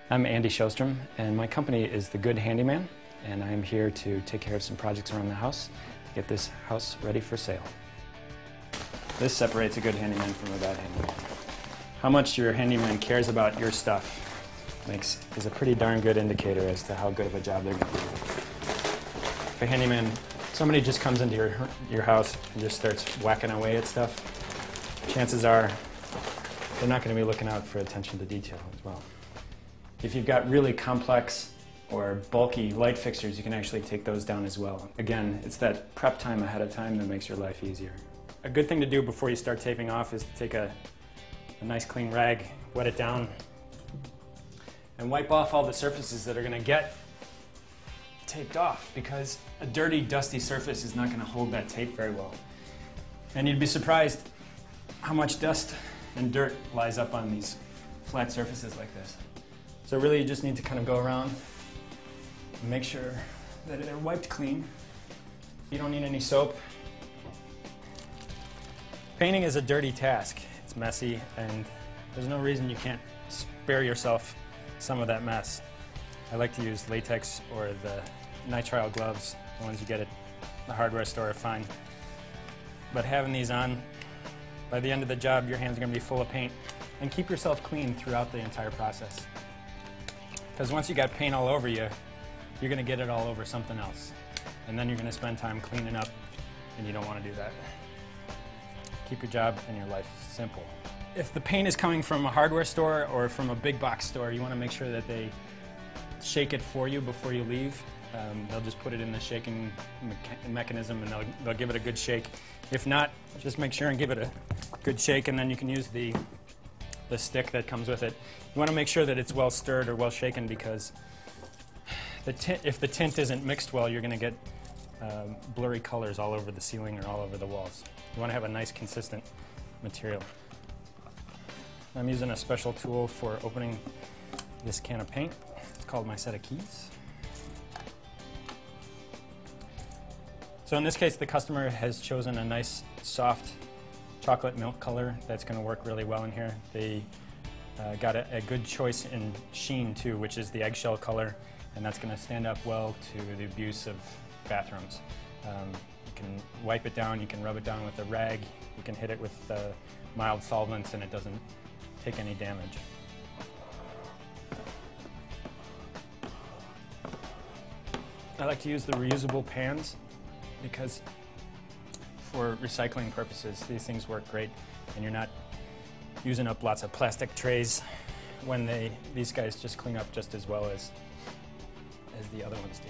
I'm Andy Sjostrom, and my company is The Good Handyman, and I am here to take care of some projects around the house to get this house ready for sale. This separates a good handyman from a bad handyman. How much your handyman cares about your stuff is a pretty darn good indicator as to how good of a job they're going to do. If a handyman, somebody just comes into your house and just starts whacking away at stuff, chances are they're not going to be looking out for attention to detail as well. If you've got really complex or bulky light fixtures, you can actually take those down as well. Again, it's that prep time ahead of time that makes your life easier. A good thing to do before you start taping off is to take a nice clean rag, wet it down, and wipe off all the surfaces that are going to get taped off, because a dirty, dusty surface is not going to hold that tape very well. And you'd be surprised how much dust and dirt lies up on these flat surfaces like this. So really you just need to kind of go around and make sure that they're wiped clean. You don't need any soap. Painting is a dirty task. It's messy, and there's no reason you can't spare yourself some of that mess. I like to use latex or the nitrile gloves. The ones you get at the hardware store are fine. But having these on, by the end of the job, your hands are going to be full of paint. And keep yourself clean throughout the entire process. Because once you got paint all over you, you're going to get it all over something else. And then you're going to spend time cleaning up, and you don't want to do that. Keep your job and your life simple. If the paint is coming from a hardware store or from a big box store, you want to make sure that they shake it for you before you leave. They'll just put it in the shaking mechanism, and they'll give it a good shake. If not, just make sure and give it a good shake, and then you can use the stick that comes with it. You want to make sure that it's well stirred or well shaken, because if the tint isn't mixed well, you're going to get blurry colors all over the ceiling or all over the walls. You want to have a nice consistent material. I'm using a special tool for opening this can of paint. It's called my set of keys. So in this case, the customer has chosen a nice soft chocolate milk color that's going to work really well in here. They got a good choice in sheen too, which is the eggshell color, and that's going to stand up well to the abuse of bathrooms. You can wipe it down, you can rub it down with a rag, you can hit it with mild solvents, and it doesn't take any damage. I like to use the reusable pans because for recycling purposes, these things work great, and you're not using up lots of plastic trays when these guys just clean up just as well as the other ones do.